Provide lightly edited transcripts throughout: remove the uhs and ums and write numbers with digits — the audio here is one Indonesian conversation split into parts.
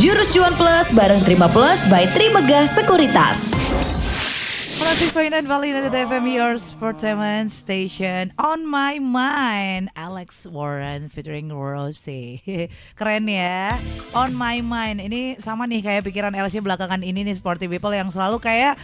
Jurus Cuan Plus bareng Terima Plus by Trimegah Sekuritas. Francis Ferdinand Valley United FM, your sportainment station. On my mind, Alex Warren featuring Rosie. Keren ya, On my mind. Ini sama nih kayak pikiran LC belakangan ini nih, sporty people yang selalu kayak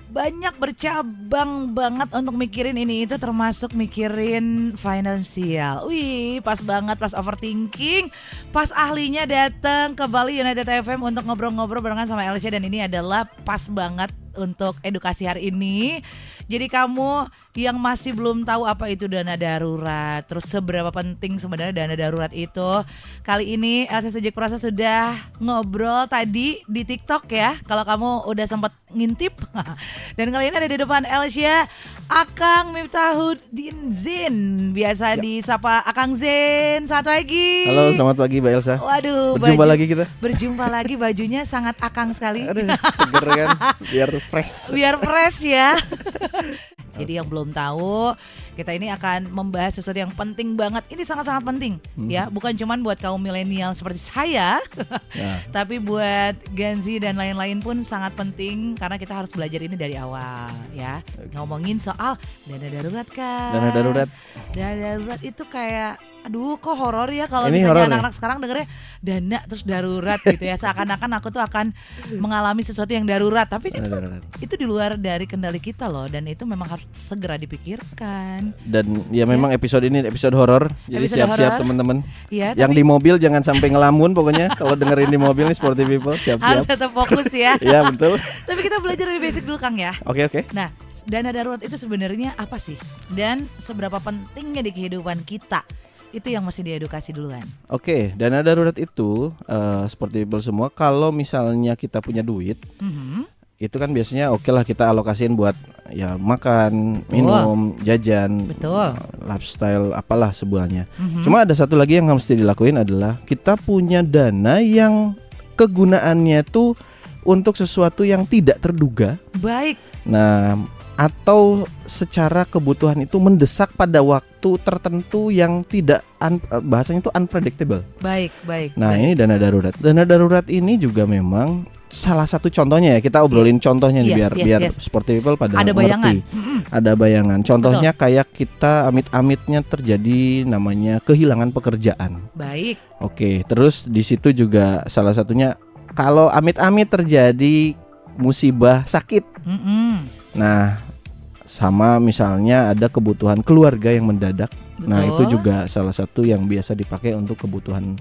banyak bercabang banget untuk mikirin ini itu, termasuk mikirin finansial. Wih, pas banget pas overthinking, pas ahlinya datang ke Bali United FM untuk ngobrol-ngobrol barengan sama LC, dan ini adalah pas banget untuk edukasi hari ini. Jadi kamu yang masih belum tahu apa itu dana darurat, terus seberapa penting sebenarnya dana darurat itu, kali ini Elsa Sejak Perasa sudah ngobrol tadi di TikTok ya, kalau kamu udah sempat ngintip. Dan kali ini ada di depan Elsa Akang Miftahuddin Zin, biasa disapa Akang Zin. Selamat pagi. Halo, selamat pagi Mbak Elsa. Waduh, berjumpa lagi kita. Berjumpa lagi, bajunya sangat Akang sekali. Aduh, seger kan, biar fresh. Biar fresh ya. Jadi yang belum tahu, kita ini akan membahas sesuatu yang penting banget. Ini sangat-sangat penting ya, bukan cuman buat kaum milenial seperti saya, tapi buat Gen Z dan lain-lain pun sangat penting, karena kita harus belajar ini dari awal ya. Ngomongin soal dana darurat kan. Dana darurat. Dana darurat itu kayak, aduh kok horor ya kalau Ini misalnya horor anak-anak sekarang dengernya dana terus darurat gitu ya, seakan-akan aku tuh akan mengalami sesuatu yang darurat, tapi itu di luar dari kendali kita loh, dan itu memang harus segera dipikirkan. Dan ya memang episode ini episode horor, jadi siap-siap teman-teman. Ya, yang di mobil jangan sampai ngelamun pokoknya kalau dengerin di mobil nih, sporty people, siap-siap. Harus tetap fokus ya. Iya betul. Tapi kita belajar dari basic dulu Kang ya. Oke. Nah, dana darurat itu sebenarnya apa sih? Dan seberapa pentingnya di kehidupan kita? Itu yang mesti diedukasi duluan. Oke, dana darurat itu sporty people semua, kalau misalnya kita punya duit, itu kan biasanya oke lah kita alokasiin buat ya makan, minum, jajan, lifestyle apalah sebuahnya. Cuma ada satu lagi yang mesti dilakuin adalah kita punya dana yang kegunaannya tuh untuk sesuatu yang tidak terduga. Baik. Nah, atau secara kebutuhan itu mendesak pada waktu tertentu yang tidak bahasanya itu unpredictable. Baik. Nah, ini dana darurat. Dana darurat ini juga memang salah satu contohnya ya. Kita obrolin contohnya nih biar sporty people pada ada bayangan. Ada bayangan. Contohnya kayak kita amit-amitnya terjadi namanya kehilangan pekerjaan. Baik. Oke, terus di situ juga salah satunya kalau amit-amit terjadi musibah sakit. Nah, sama misalnya ada kebutuhan keluarga yang mendadak. Nah, itu juga salah satu yang biasa dipakai untuk kebutuhan.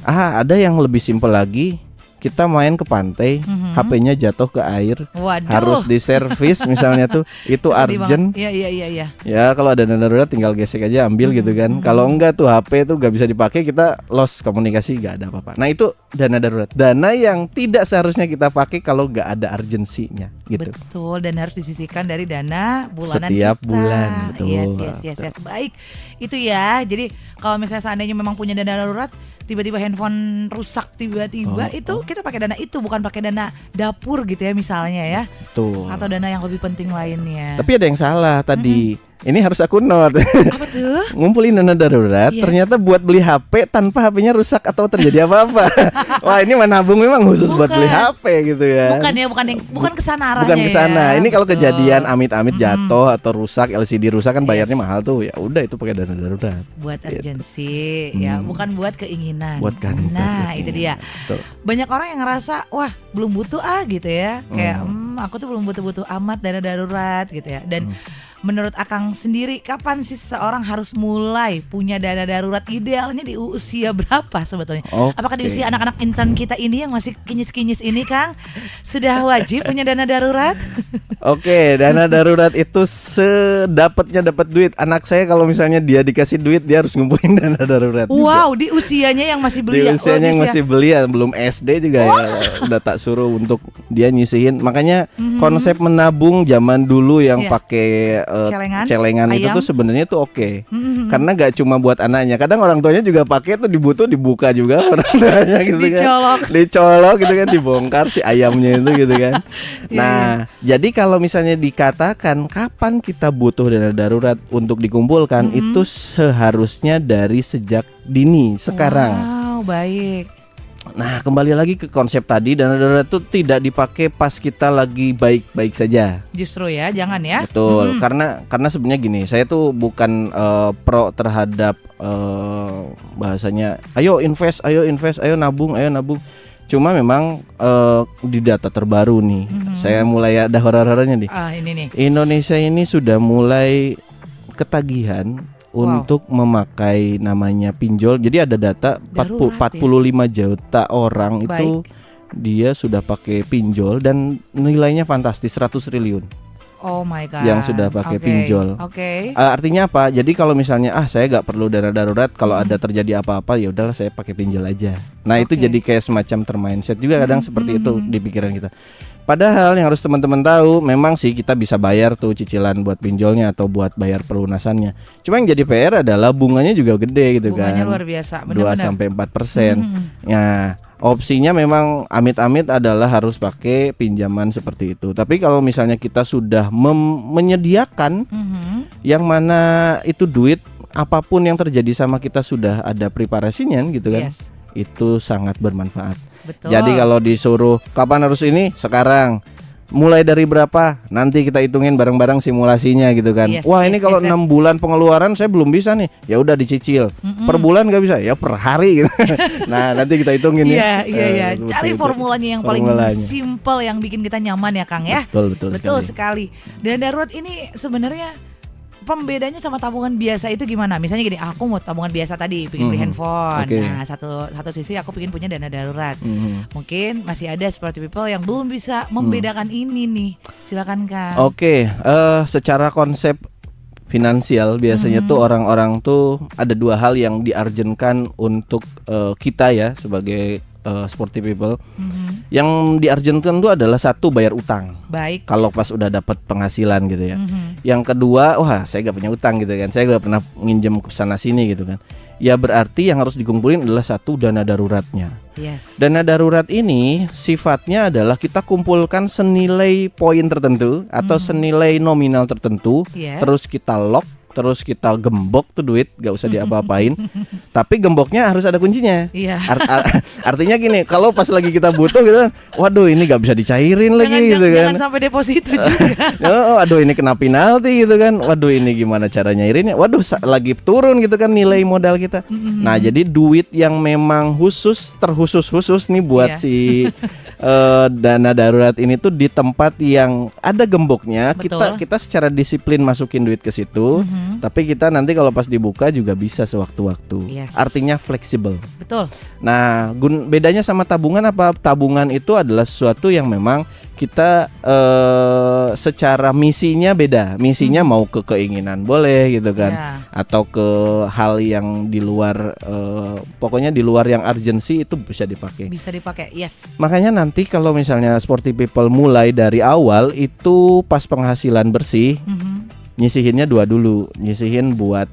Ada yang lebih simpel lagi. Kita main ke pantai, HP-nya jatuh ke air. Waduh. Harus diservis misalnya tuh, itu urgent. Iya. Ya, kalau ada dana darurat tinggal gesek aja ambil gitu kan. Kalau enggak tuh HP tuh gak bisa dipakai, kita lost komunikasi, gak ada apa-apa. Nah, itu dana darurat. Dana yang tidak seharusnya kita pakai kalau gak ada urgensinya gitu. Betul, dan harus disisihkan dari dana bulanan setiap kita. Bulan, betul. Yes. Baik. Itu ya. Jadi kalau misalnya seandainya memang punya dana darurat, tiba-tiba handphone rusak tiba-tiba, itu kita pakai dana itu, bukan pakai dana dapur gitu ya misalnya ya. Betul. Atau dana yang lebih penting lainnya. Tapi ada yang salah tadi. Ini harus aku note. Apa tuh? Ngumpulin dana darurat, ternyata buat beli HP tanpa HP-nya rusak atau terjadi apa-apa. Wah, ini menabung memang khusus buat beli HP gitu ya. Bukan kesana arahnya. Bukan kesana. Ya. Ini kalau kejadian amit-amit jatuh atau rusak, LCD rusak kan bayarnya mahal tuh. Ya udah, itu pakai dana darurat. Buat urgensi ya, bukan buat keinginan. Nah, itu dia. Betul. Banyak orang yang ngerasa wah belum butuh gitu ya. Kayak aku tuh belum butuh-butuh amat dana darurat gitu ya. Dan menurut Akang sendiri, kapan sih seseorang harus mulai punya dana darurat? Idealnya di usia berapa sebetulnya? Apakah di usia anak-anak intern kita ini yang masih kinyis-kinyis ini, Kang, sudah wajib punya dana darurat? Oke, dana darurat itu sedapatnya dapat duit. Anak saya kalau misalnya dia dikasih duit, dia harus ngumpulin dana darurat. Wow, di usianya yang masih belia. Di usianya yang masih belia, belum SD juga ya, udah tak suruh untuk dia nyisihin. Makanya konsep menabung zaman dulu yang pakai celengan itu tuh sebenarnya tuh oke. Karena gak cuma buat anaknya, kadang orang tuanya juga pakai tuh, dibuka juga orang tuanya gitu kan. Dicolok gitu kan, dibongkar si ayamnya itu gitu kan. Nah, jadi kalau misalnya dikatakan kapan kita butuh dana darurat untuk dikumpulkan, itu seharusnya dari sejak dini sekarang. Wow, baik. Nah, kembali lagi ke konsep tadi, dana darurat itu tidak dipakai pas kita lagi baik-baik saja. Justru ya, jangan ya. Betul, karena sebenarnya gini, saya tuh bukan pro terhadap bahasanya ayo invest, ayo nabung. Cuma memang di data terbaru nih, saya mulai ada horor-horornya nih. Ini nih. Indonesia ini sudah mulai ketagihan untuk memakai namanya pinjol. Jadi ada data 45 juta orang itu dia sudah pakai pinjol dan nilainya fantastis 100 triliun. Oh my god. Yang sudah pakai pinjol. Artinya apa? Jadi kalau misalnya saya nggak perlu dana darurat, kalau ada terjadi apa-apa ya udahlah saya pakai pinjol aja. Nah, itu jadi kayak semacam termindset juga kadang seperti itu di pikiran kita. Padahal yang harus teman-teman tahu, memang sih kita bisa bayar tuh cicilan buat pinjolnya atau buat bayar pelunasannya. Cuma yang jadi PR adalah bunganya juga gede gitu kan. Bunganya luar biasa, 2-4%. Nah, opsinya memang amit-amit adalah harus pakai pinjaman seperti itu. Tapi kalau misalnya kita sudah menyediakan yang mana itu duit, apapun yang terjadi sama kita sudah ada preparasinya gitu kan. Itu sangat bermanfaat. Betul. Jadi kalau disuruh kapan harus ini, sekarang. Mulai dari berapa? Nanti kita hitungin bareng-bareng simulasinya gitu kan. Wah, ini kalau 6 bulan pengeluaran saya belum bisa nih. Ya udah dicicil. Per bulan nggak bisa, ya per hari gitu. Nah, nanti kita hitungin ya. Iya. Cari formulanya yang paling simple yang bikin kita nyaman ya, Kang ya. Betul sekali. Dan darurat ini sebenarnya pembedanya sama tabungan biasa itu gimana? Misalnya gini, aku mau tabungan biasa tadi, pengen beli handphone. Nah, satu sisi aku pengen punya dana darurat. Mungkin masih ada seperti people yang belum bisa membedakan ini nih. Silakan, Kang. Secara konsep finansial biasanya tuh orang-orang tuh ada dua hal yang diarjenkan untuk kita ya sebagai sporty people. Yang diarjenkan itu adalah satu, bayar utang. Baik. Kalau pas udah dapat penghasilan gitu ya. Yang kedua, saya gak punya utang gitu kan. Saya gak pernah nginjem ke sana sini gitu kan. Ya berarti yang harus dikumpulin adalah satu, dana daruratnya. Dana darurat ini sifatnya adalah kita kumpulkan senilai poin tertentu atau senilai nominal tertentu. Terus kita lock, terus kita gembok tuh duit, gak usah diapa-apain. Tapi gemboknya harus ada kuncinya. Artinya gini, kalau pas lagi kita butuh gitu, waduh ini gak bisa dicairin lagi gitu kan. Jangan sampai deposito juga. Waduh ini kena penalti gitu kan. Waduh ini gimana cara nyairinnya. Waduh lagi turun gitu kan nilai modal kita. Nah, jadi duit yang memang terkhusus nih buat si dana darurat ini tuh di tempat yang ada gemboknya. Kita secara disiplin masukin duit ke situ. Tapi kita nanti kalau pas dibuka juga bisa sewaktu-waktu. Artinya fleksibel. Betul. Nah, bedanya sama tabungan apa? Tabungan itu adalah sesuatu yang memang kita secara misinya beda. Misinya mau ke keinginan boleh gitu kan. Atau ke hal yang di luar pokoknya di luar yang urgency itu bisa dipakai. Makanya nanti kalau misalnya sporty people mulai dari awal itu pas penghasilan bersih, nyisihinnya dua dulu. Nyisihin buat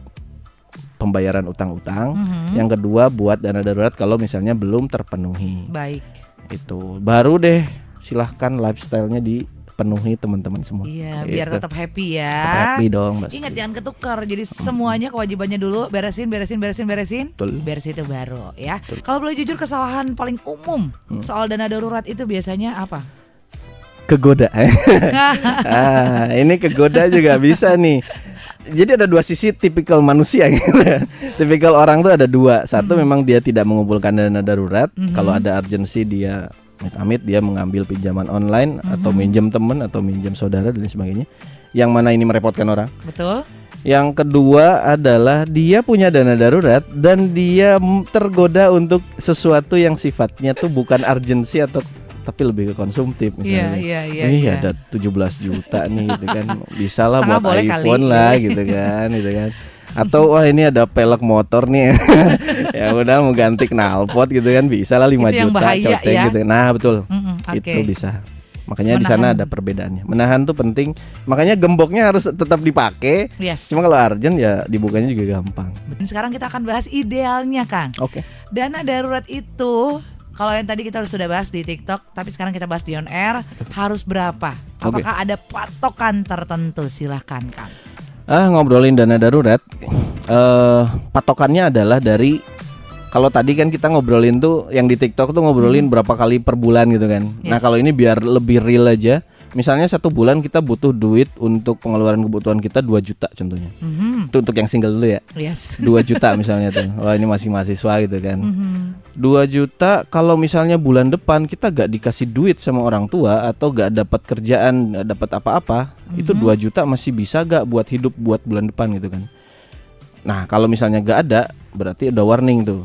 pembayaran utang-utang. Yang kedua buat dana darurat kalau misalnya belum terpenuhi. Baik. Itu baru deh silahkan lifestyle-nya dipenuhi teman-teman semua. Iya, biar tetap happy ya. Tetap happy dong. Ingat jangan ketukar. Jadi semuanya kewajibannya dulu beresin. Betul. Beres itu baru ya. Kalau boleh jujur, kesalahan paling umum soal dana darurat itu biasanya apa? Kegoda. Ini kegoda juga bisa nih. Jadi ada dua sisi tipikal manusia gitu. Tipikal orang tuh ada dua. Satu memang dia tidak mengumpulkan dana darurat. Kalau ada urgensi dia amit dia mengambil pinjaman online atau minjem teman atau minjem saudara dan sebagainya. Yang mana ini merepotkan orang. Betul. Yang kedua adalah dia punya dana darurat dan dia tergoda untuk sesuatu yang sifatnya tuh bukan urgensi atau tapi lebih ke konsumtif misalnya. Iya, ada 17 juta nih gitu kan. Bisa lah buat iPhone lah gitu kan. Atau wah ini ada pelek motor nih. Ya udah mau ganti knalpot gitu kan, bisa lah 5 juta cocek gitu. Nah, betul. Itu bisa. Makanya di sana ada perbedaannya. Menahan tuh penting. Makanya gemboknya harus tetap dipakai. Cuma kalau urgent ya dibukanya juga gampang. Sekarang kita akan bahas idealnya, Kang. Dana darurat itu kalau yang tadi kita sudah bahas di TikTok, tapi sekarang kita bahas di on air, harus berapa? Apakah ada patokan tertentu? Silahkan, Kang. Ngobrolin dana darurat, patokannya adalah dari Kalau tadi kan kita ngobrolin tuh yang di TikTok tuh ngobrolin berapa kali per bulan gitu kan. Nah kalau ini biar lebih real aja. Misalnya 1 bulan kita butuh duit untuk pengeluaran kebutuhan kita 2 juta contohnya. Itu untuk yang single dulu ya. 2 juta misalnya tuh. Wah ini masih mahasiswa gitu kan. 2 juta kalau misalnya bulan depan kita gak dikasih duit sama orang tua atau gak dapat kerjaan, gak dapat apa-apa, itu 2 juta masih bisa gak buat hidup buat bulan depan gitu kan. Nah kalau misalnya gak ada berarti udah warning tuh.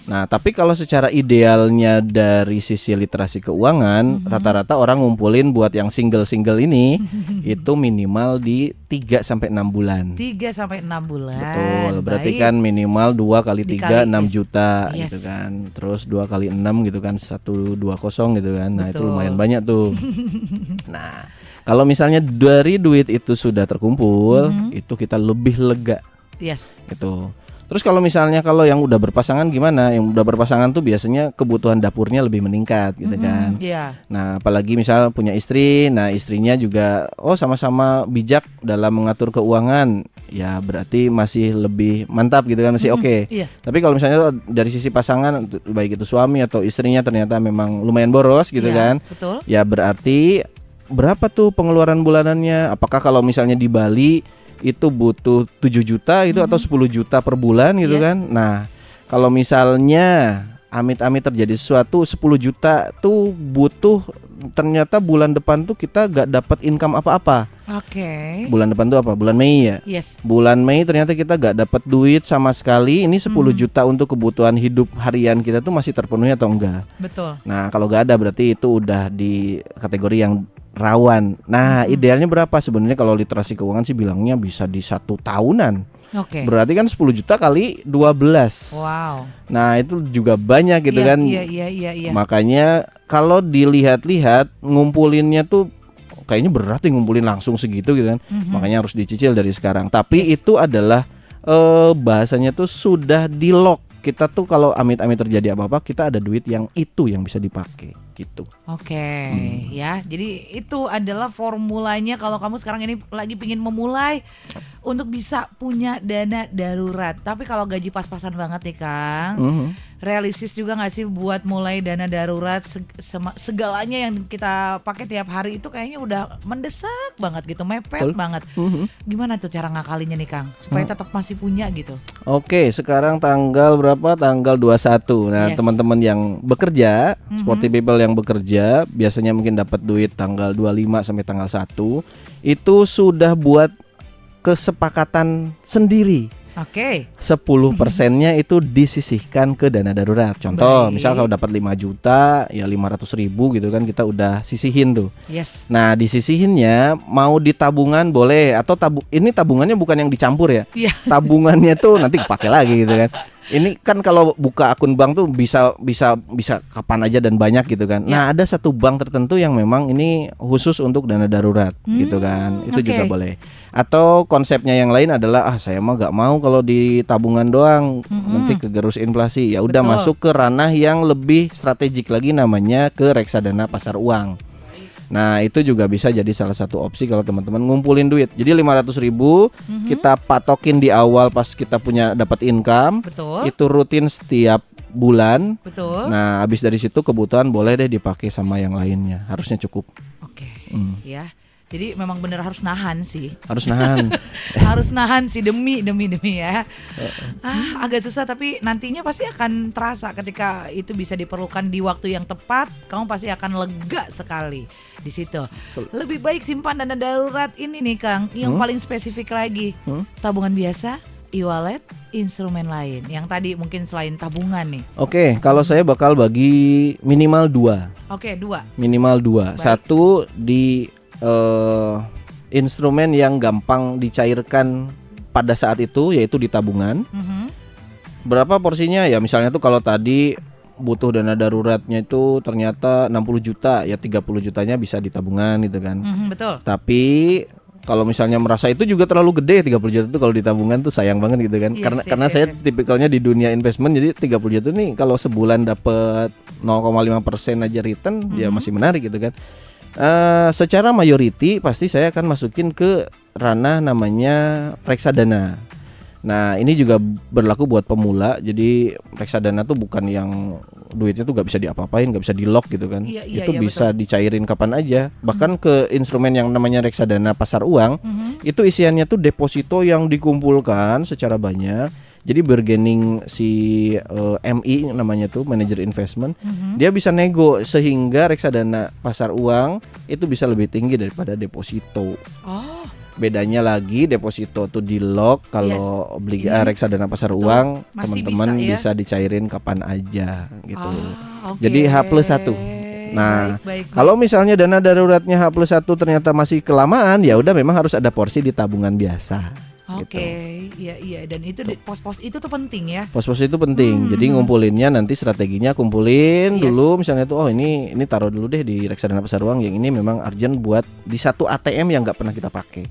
Nah tapi kalau secara idealnya dari sisi literasi keuangan, rata-rata orang ngumpulin buat yang single-single ini itu minimal di 3-6 bulan. 3-6 bulan. Betul, berarti kan minimal 2 kali 3 6 juta gitu kan. Terus 2 kali 6 gitu kan 120 gitu kan. Nah itu lumayan banyak tuh. Nah kalau misalnya dari duit itu sudah terkumpul, itu kita lebih lega. Itu. Terus kalau misalnya kalau yang udah berpasangan gimana? Yang udah berpasangan tuh biasanya kebutuhan dapurnya lebih meningkat gitu kan. Nah apalagi misal punya istri, nah istrinya juga sama-sama bijak dalam mengatur keuangan, ya berarti masih lebih mantap gitu kan, masih oke. Tapi kalau misalnya dari sisi pasangan, baik itu suami atau istrinya ternyata memang lumayan boros gitu kan, ya berarti berapa tuh pengeluaran bulanannya? Apakah kalau misalnya di Bali itu butuh 7 juta itu atau 10 juta per bulan gitu kan. Nah kalau misalnya amit-amit terjadi sesuatu 10 juta tuh butuh, ternyata bulan depan tuh kita gak dapat income apa-apa. Bulan depan tuh apa? Bulan Mei ya. Bulan Mei ternyata kita gak dapat duit sama sekali. Ini 10 juta untuk kebutuhan hidup harian kita tuh masih terpenuhi atau enggak? Nah kalau gak ada berarti itu udah di kategori yang rawan. Nah idealnya berapa sebenarnya kalau literasi keuangan sih bilangnya bisa di 1 tahunan. Berarti kan 10 juta kali 12. Nah itu juga banyak gitu kan. Makanya kalau dilihat-lihat ngumpulinnya tuh kayaknya berat nih ngumpulin langsung segitu gitu kan. Makanya harus dicicil dari sekarang. Tapi itu adalah bahasanya tuh sudah di lock. Kita tuh kalau amit-amit terjadi apa-apa kita ada duit yang itu yang bisa dipakai gitu. Ya, jadi itu adalah formulanya kalau kamu sekarang ini lagi pingin memulai untuk bisa punya dana darurat. Tapi kalau gaji pas-pasan banget nih Kang, realistis juga nggak sih buat mulai dana darurat? Segalanya yang kita pakai tiap hari itu kayaknya udah mendesak banget gitu, mepet banget. Gimana tuh cara ngakalinnya nih Kang supaya tetap masih punya gitu? Sekarang tanggal berapa? Tanggal 21. Nah teman-teman yang bekerja, sporty people yang bekerja biasanya mungkin dapat duit tanggal 25 sampai tanggal 1 itu sudah buat kesepakatan sendiri. 10%-nya itu disisihkan ke dana darurat. Contoh, misal kalau dapat 5 juta, ya 500.000 gitu kan kita udah sisihin tuh. Nah, disisihinnya mau di tabungan boleh atau ini tabungannya bukan yang dicampur ya. Tabungannya tuh nanti kepake lagi gitu kan. Ini kan kalau buka akun bank tuh bisa kapan aja dan banyak gitu kan. Nah, ada satu bank tertentu yang memang ini khusus untuk dana darurat gitu kan. Itu juga boleh. Atau konsepnya yang lain adalah saya mah gak mau kalau di tabungan doang nanti kegerus inflasi. Ya udah masuk ke ranah yang lebih strategik lagi namanya ke reksadana pasar uang. Nah itu juga bisa jadi salah satu opsi kalau teman-teman ngumpulin duit. Jadi 500.000 kita patokin di awal pas kita punya dapat income. Itu rutin setiap bulan. Nah habis dari situ kebutuhan boleh deh dipakai sama yang lainnya. Harusnya cukup. Ya. Jadi memang benar harus nahan sih. Harus nahan. Harus nahan sih demi ya. Agak susah tapi nantinya pasti akan terasa ketika itu bisa diperlukan di waktu yang tepat. Kamu pasti akan lega sekali di situ. Lebih baik simpan dana darurat ini nih Kang, yang paling spesifik lagi. Tabungan biasa, e-wallet, instrumen lain. Yang tadi mungkin selain tabungan nih. Kalau saya bakal bagi minimal 2. 2. Minimal 2. Satu di instrumen yang gampang dicairkan pada saat itu yaitu di tabungan. Berapa porsinya ya misalnya tuh kalau tadi butuh dana daruratnya itu ternyata 60 juta ya 30 jutanya bisa di tabungan gitu kan. Tapi kalau misalnya merasa itu juga terlalu gede 30 juta itu kalau di tabungan tuh sayang banget gitu kan. Karena saya tipikalnya di dunia investment jadi 30 juta nih kalau sebulan dapat 0,5% aja return ya masih menarik gitu kan. Secara mayoriti pasti saya akan masukin ke ranah namanya reksadana. Nah ini juga berlaku buat pemula. Jadi reksadana tuh bukan yang duitnya tuh gak bisa diapa-apain, gak bisa di lock gitu kan. Itu bisa betul. Dicairin kapan aja. Bahkan ke instrumen yang namanya reksadana pasar uang, itu isiannya tuh deposito yang dikumpulkan secara banyak. Jadi bargaining si MI namanya tuh manager investment, dia bisa nego sehingga reksadana pasar uang itu bisa lebih tinggi daripada deposito. Bedanya lagi deposito tuh di lock, kalau reksadana pasar uang teman-teman bisa dicairin kapan aja gitu. Jadi H+1. Nah, kalau misalnya dana daruratnya H+1 ternyata masih kelamaan, ya udah memang harus ada porsi di tabungan biasa. Iya, dan itu pos-pos itu tuh penting ya. Pos-pos itu penting. Jadi ngumpulinnya nanti strateginya kumpulin dulu, misalnya tuh ini taruh dulu deh di reksadana pasar uang yang ini memang urgent buat di satu ATM yang nggak pernah kita pakai.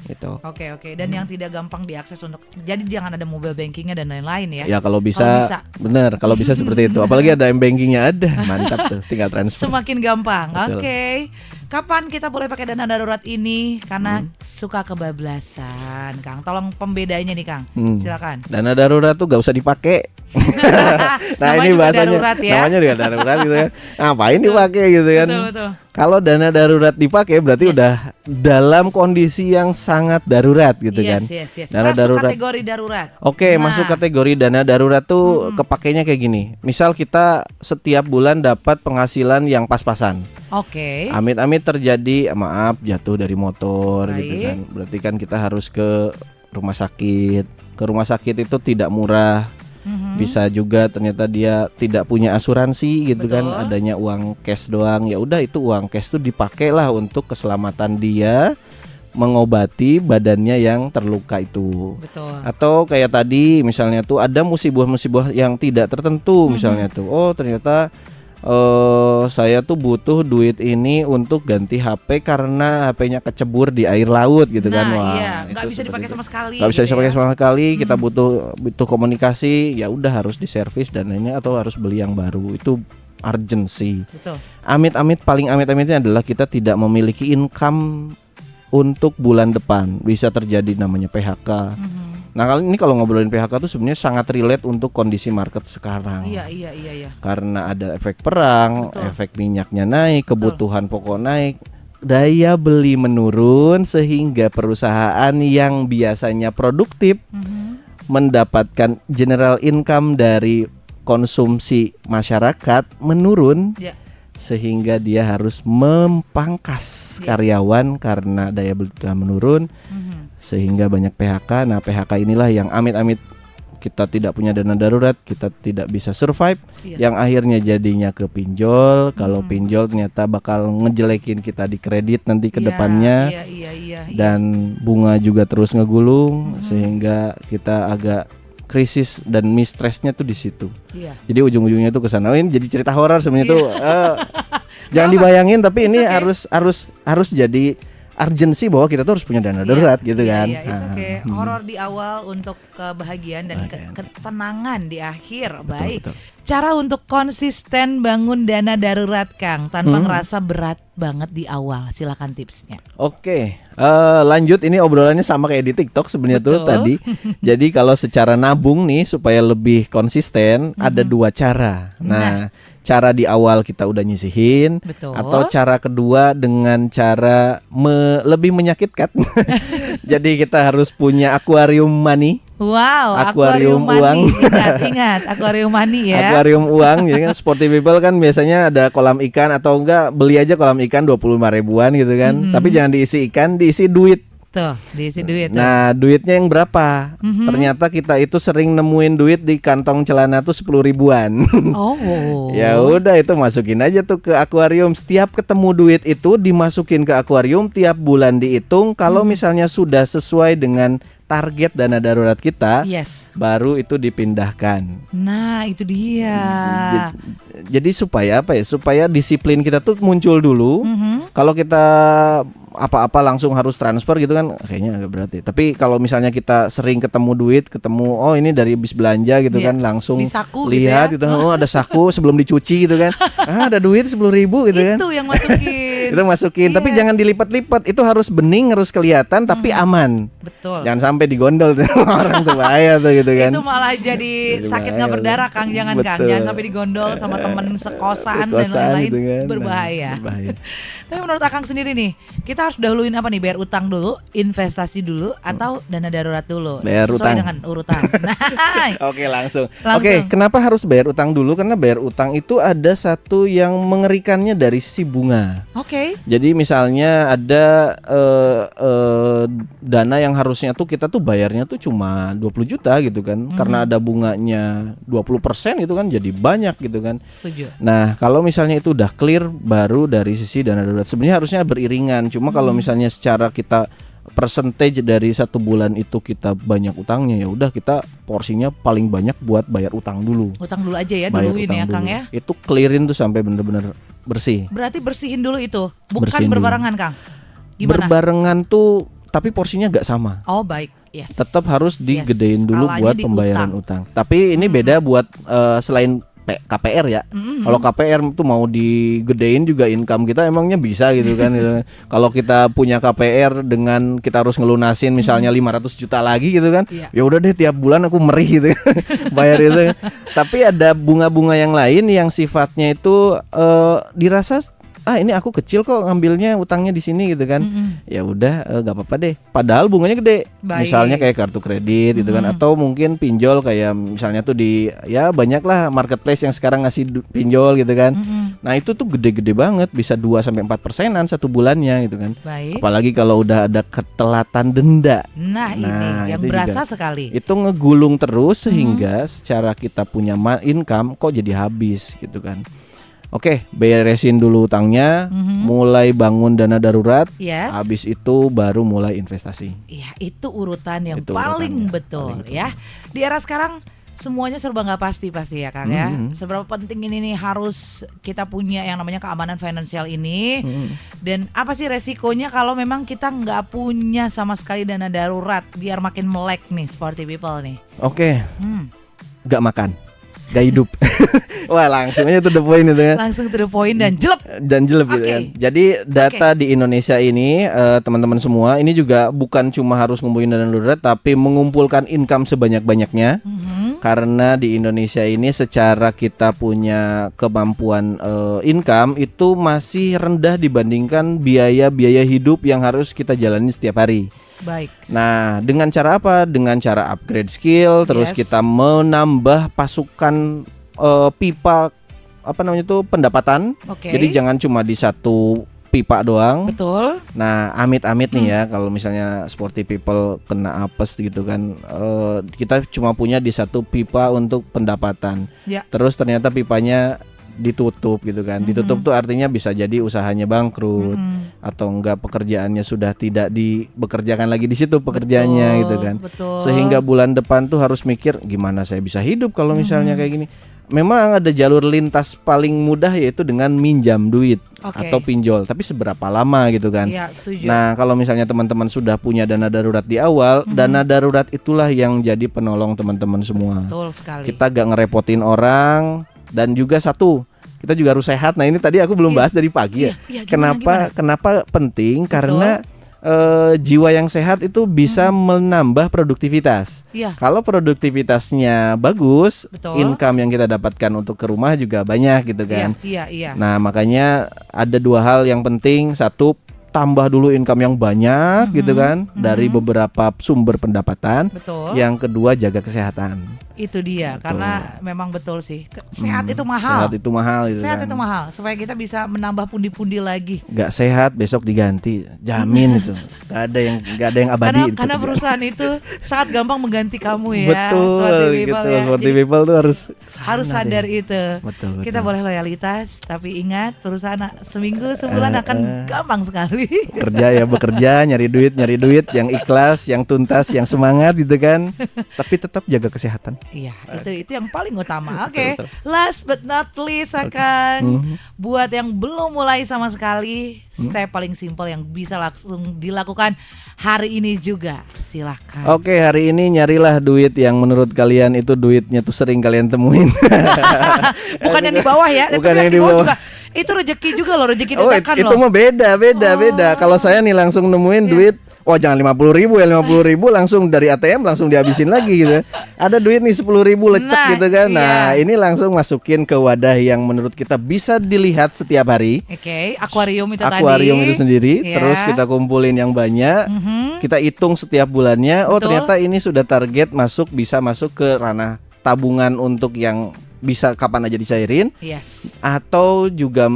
Gitu. Oke. Dan yang tidak gampang diakses untuk, jadi jangan ada mobile bankingnya dan lain-lain ya. Ya kalau bisa. Bener, kalau bisa seperti itu. Apalagi ada m-bankingnya ada, mantap tuh, tinggal transfer. Semakin gampang. Oke. Kapan kita boleh pakai dana darurat ini? Karena suka kebablasan, Kang. Tolong pembedanya nih, Kang. Silakan. Dana darurat tuh gak usah dipakai. Nah namanya ini bahasanya darurat ya? Namanya juga darurat gitu ya. Ngapain dipakai gitu kan? Betul. Kalau dana darurat dipakai berarti udah dalam kondisi yang sangat darurat gitu kan. Dana darurat. Kategori darurat. Oke, masuk kategori dana darurat tuh kepakainya kayak gini. Misal kita setiap bulan dapat penghasilan yang pas-pasan. Amit-amit terjadi, maaf, jatuh dari motor gitu kan. Berarti kan kita harus ke rumah sakit. Ke rumah sakit itu tidak murah. Bisa juga ternyata dia tidak punya asuransi gitu. Betul. Kan adanya uang cash doang. Ya udah itu uang cash tuh dipakailah untuk keselamatan dia, mengobati badannya yang terluka itu. Betul. Atau kayak tadi misalnya tuh ada musibah-musibah yang tidak tertentu, misalnya tuh ternyata saya tuh butuh duit ini untuk ganti HP karena HP-nya kecebur di air laut gitu kan. Wah, nggak bisa dipakai sama sekali. Nggak bisa dipakai sama sekali. Kita butuh komunikasi, ya udah harus diservis dan lainnya, atau harus beli yang baru. Itu urgency. Betul. Paling amit-amitnya adalah kita tidak memiliki income untuk bulan depan. Bisa terjadi namanya PHK. Nah kali ini kalau ngobrolin PHK tuh sebenarnya sangat relate untuk kondisi market sekarang. Iya. Karena ada efek perang, efek minyaknya naik, kebutuhan pokok naik, daya beli menurun, sehingga perusahaan yang biasanya produktif mendapatkan general income dari konsumsi masyarakat menurun. Sehingga dia harus memangkas karyawan karena daya beli telah menurun, sehingga banyak PHK. Nah PHK inilah yang amit-amit kita tidak punya dana darurat, kita tidak bisa survive, yang akhirnya jadinya ke pinjol. Kalau pinjol ternyata bakal ngejelekin kita di kredit nanti ke depannya. Dan bunga juga terus ngegulung, sehingga kita agak krisis dan mistressnya tuh di situ. Jadi ujung-ujungnya tuh kesana. Ini jadi cerita horor sebenarnya tuh. Jangan dibayangin, tapi ini harus jadi urgency bahwa kita tuh harus punya dana darurat gitu kan. Horor di awal untuk kebahagiaan dan ketenangan di akhir. Baik. Betul. Cara untuk konsisten bangun dana darurat, Kang, tanpa ngerasa berat banget di awal. Silakan tipsnya. Oke, lanjut, ini obrolannya sama kayak di TikTok sebenarnya tuh tadi. Jadi kalau secara nabung nih supaya lebih konsisten, ada dua cara. Nah, cara di awal kita udah nyisihin. Atau cara kedua dengan cara lebih menyakitkan. Jadi kita harus punya akuarium money. Wow, akuarium uang. Ingat akuarium money ya. Akuarium uang. Jadi kan sporty people kan biasanya ada kolam ikan, atau enggak beli aja kolam ikan 25 ribuan gitu kan. Tapi jangan diisi ikan, diisi duit. Tuh, diisi duit. Nah, duitnya yang berapa? Ternyata kita itu sering nemuin duit di kantong celana tuh 10 ribuan. Ya udah, itu masukin aja tuh ke akuarium. Setiap ketemu duit itu dimasukin ke akuarium, tiap bulan dihitung. Kalau misalnya sudah sesuai dengan target dana darurat kita, baru itu dipindahkan. Nah, itu dia. Jadi supaya apa ya? Supaya disiplin kita tuh muncul dulu. Kalau kita apa-apa langsung harus transfer gitu kan, kayaknya agak berat ya. Tapi kalau misalnya kita sering ketemu duit, oh ini dari habis belanja gitu kan, langsung lihat gitu, oh ada saku sebelum dicuci gitu kan, ada duit 10 ribu gitu kan. Itu yang masukin. Itu masukin, tapi jangan dilipat-lipat. Itu harus bening, harus kelihatan tapi aman. Betul. Jangan sampai digondol tuh orang tuh, bahaya tuh gitu kan. Itu malah jadi sakit nggak berdarah, Kang. Jangan Kang, jangan sampai digondol sama temen sekosan dan lain-lain gitu kan. berbahaya. Tapi menurut Akang sendiri nih, kita harus dahuluin apa nih? Bayar utang dulu, investasi dulu, atau dana darurat dulu? Bayar sesuai utang dengan urutan. Oke, langsung. Oke, kenapa harus bayar utang dulu? Karena bayar utang itu ada satu yang mengerikannya dari sisi bunga. Oke. Jadi misalnya ada dana yang harusnya tuh kita tuh bayarnya tuh cuma 20 juta gitu kan. Karena ada bunganya 20% itu kan jadi banyak gitu kan. Setuju. Nah, kalau misalnya itu udah clear baru dari sisi dana darurat. Sebenarnya harusnya beriringan. Cuma kalau misalnya secara kita percentage dari satu bulan itu kita banyak utangnya, ya udah kita porsinya paling banyak buat bayar utang dulu. Utang dulu aja ya, bayar duluin ya Kang dulu. ya. Itu clearin tuh sampai bener-bener bersih. Berarti bersihin dulu itu, bukan Bersihin berbarengan dulu. Kang. Gimana? Berbarengan tuh tapi porsinya gak sama. Oh baik, yes. Tetap harus digedein dulu Skalanya buat di pembayaran utang. Tapi ini beda buat selain KPR ya. Kalau KPR tuh mau digedein juga income kita emangnya bisa gitu kan. Gitu. Kalau kita punya KPR dengan kita harus ngelunasin misalnya 500 juta lagi gitu kan. Ya udah deh tiap bulan aku merih gitu bayar itu. Tapi ada bunga-bunga yang lain yang sifatnya itu dirasa ini aku kecil kok ngambilnya utangnya di sini gitu kan. Ya udah nggak apa-apa deh. Padahal bunganya gede. Baik. Misalnya kayak kartu kredit gitu kan, atau mungkin pinjol kayak misalnya tuh di ya banyak lah marketplace yang sekarang ngasih pinjol gitu kan. Nah itu tuh gede-gede banget, bisa 2-4%-an satu bulannya gitu kan. Baik. Apalagi kalau udah ada ketelatan denda. Nah ini yang berasa sekali. Itu ngegulung terus sehingga secara kita punya income kok jadi habis gitu kan. Oke, beresin dulu utangnya, mulai bangun dana darurat, habis itu baru mulai investasi. Iya, itu urutan yang paling betul ya. Di era sekarang semuanya serba nggak pasti ya Kang ya. Seberapa penting ini nih harus kita punya yang namanya keamanan finansial ini. Dan apa sih resikonya kalau memang kita nggak punya sama sekali dana darurat biar makin melek nih sporty people nih. Oke, nggak makan. Gak hidup. Wah langsung aja to the point itu kan. Langsung to the point dan jelek gitu kan. Jadi data di Indonesia ini teman-teman semua ini juga bukan cuma harus ngumpulin dana darurat tapi mengumpulkan income sebanyak-banyaknya. Karena di Indonesia ini secara kita punya kemampuan income itu masih rendah dibandingkan biaya-biaya hidup yang harus kita jalani setiap hari. Baik. Nah, dengan cara apa? Dengan cara upgrade skill, terus kita menambah pasukan pipa pendapatan. Jadi jangan cuma di satu pipa doang. Betul. Nah, amit-amit nih ya kalau misalnya sporty people kena apes gitu kan, kita cuma punya di satu pipa untuk pendapatan. Terus ternyata pipanya ditutup gitu kan. Ditutup tuh artinya bisa jadi usahanya bangkrut atau enggak pekerjaannya sudah tidak dibekerjakan lagi di situ pekerjaannya gitu kan. Sehingga bulan depan tuh harus mikir gimana saya bisa hidup kalau misalnya kayak gini. Memang ada jalur lintas paling mudah yaitu dengan minjam duit atau pinjol, tapi seberapa lama gitu kan. Nah, kalau misalnya teman-teman sudah punya dana darurat di awal, dana darurat itulah yang jadi penolong teman-teman semua. Betul sekali. Kita gak ngerepotin orang. Dan juga satu, kita juga harus sehat. Nah ini tadi aku belum bahas dari pagi ya. Kenapa penting? Karena jiwa yang sehat itu bisa menambah produktivitas. Kalau produktivitasnya bagus, income yang kita dapatkan untuk ke rumah juga banyak gitu kan. Nah makanya ada dua hal yang penting. Satu, tambah dulu income yang banyak gitu kan dari beberapa sumber pendapatan. Yang kedua, jaga kesehatan. Itu dia, karena memang betul sih sehat itu mahal. Sehat itu mahal gitu Sehat kan. itu mahal supaya kita bisa menambah pundi-pundi lagi. Gak sehat besok diganti, jamin itu. Gak ada yang abadi. Karena perusahaan itu sangat gampang mengganti kamu ya. Betul, sporty people gitu. ya. Sporty people tuh harus sadar itu. Betul. Kita boleh loyalitas, tapi ingat perusahaan seminggu sebulan akan gampang sekali. Bekerja, nyari duit yang ikhlas, yang tuntas, yang semangat gitu kan. Tapi tetap jaga kesehatan. Iya, itu yang paling utama. Oke. Last but not least, akan buat yang belum mulai sama sekali, step paling simpel yang bisa langsung dilakukan hari ini juga? Silakan. Oke, hari ini nyarilah duit yang menurut kalian itu duitnya tuh sering kalian temuin. Bukan yang di bawah ya. Bukan yang di bawah juga. Itu rezeki juga loh, rezeki dadakan itu mah beda. Kalau saya nih langsung nemuin duit, jangan 50.000 ya, 50.000 langsung dari ATM langsung dihabisin lagi gitu. Ada duit nih 10.000 lecek gitu kan. Nah, ini langsung masukin ke wadah yang menurut kita bisa dilihat setiap hari. Oke, akuarium itu tadi. Akuarium itu sendiri, terus kita kumpulin yang banyak. Kita hitung setiap bulannya. Ternyata ini sudah target bisa masuk ke ranah tabungan untuk yang bisa kapan aja dicairin. Yes. Atau juga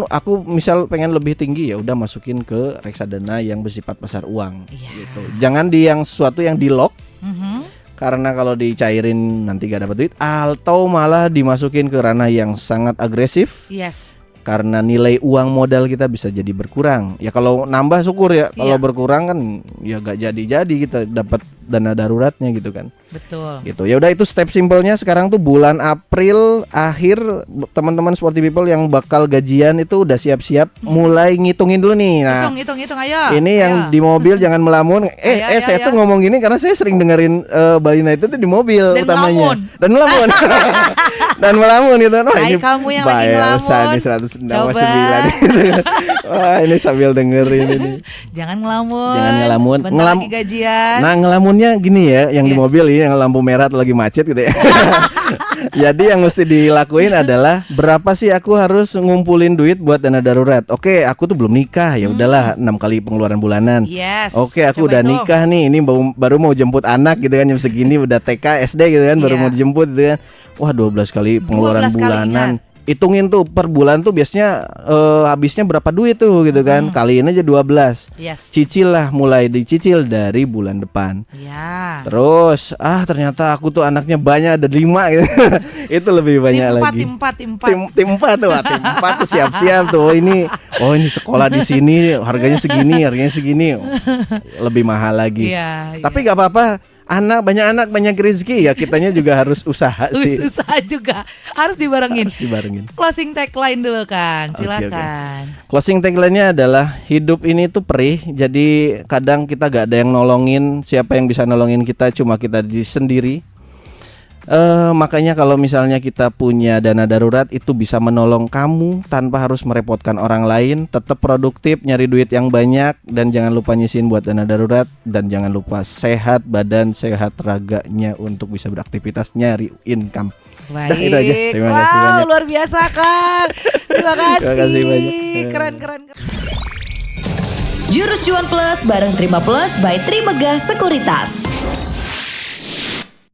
aku misal pengen lebih tinggi, ya udah masukin ke reksadana yang bersifat pasar uang gitu. Jangan di yang sesuatu yang di lock. Karena kalau dicairin nanti gak dapat duit, atau malah dimasukin ke ranah yang sangat agresif. Yes. Karena nilai uang modal kita bisa jadi berkurang. Ya kalau nambah syukur ya. Kalau berkurang kan ya gak jadi kita dapat dana daruratnya gitu kan. Betul. Gitu. Ya udah, itu step simpelnya. Sekarang tuh bulan April akhir, teman-teman Sporty People yang bakal gajian itu udah siap-siap mulai ngitungin dulu nih. Nah, hitung ayo. Ini yang di mobil jangan melamun. Saya tuh ngomong gini karena saya sering dengerin Bali Night itu di mobil dan utamanya. Dan melamun. Dan melamun gitu. Ini kamu yang lagi ngelamun. 169 gitu. Wah, ini sambil dengerin ini. Jangan ngelamun. Bentar lagi gajian. Nah, ngelamunnya gini ya, yang di mobil ini yang lampu merah atau lagi macet gitu ya. Jadi yang mesti dilakuin adalah berapa sih aku harus ngumpulin duit buat dana darurat. Oke, aku tuh belum nikah, ya udahlah 6 kali pengeluaran bulanan. Yes. Oke, aku udah nikah nih, ini baru mau jemput anak gitu kan, jam segini udah TK, SD gitu kan, baru mau dijemput gitu kan. Wah, 12 kali pengeluaran bulanan. Hitungin tuh per bulan tuh biasanya habisnya berapa duit tuh gitu kan. Kaliin aja 12. Yes. Cicil lah, mulai dicicil dari bulan depan. Ya. Terus ternyata aku tuh anaknya banyak, ada 5 gitu. Itu lebih banyak lagi. Tim 4 tuh, tim 4 tuh siap-siap tuh. Ini sekolah di sini harganya segini. Lebih mahal lagi. Tapi gak apa-apa. Banyak rezeki ya, kitanya juga harus usaha sih. Usaha juga harus dibarengin. Closing tagline dulu Kang, silakan. Okay. Closing tagline-nya adalah hidup ini tuh perih. Jadi kadang kita gak ada yang nolongin. Siapa yang bisa nolongin kita cuma kita sendiri. Makanya kalau misalnya kita punya dana darurat, itu bisa menolong kamu tanpa harus merepotkan orang lain. Tetap produktif, nyari duit yang banyak, dan jangan lupa nyisin buat dana darurat. Dan jangan lupa sehat badan, sehat raganya untuk bisa beraktivitas, nyari income. Baik. Itu aja. Terima kasih banyak. Luar biasa kan. Terima kasih banyak. Keren. Jurus Cuan Plus bareng Terima Plus by Trimegah Sekuritas.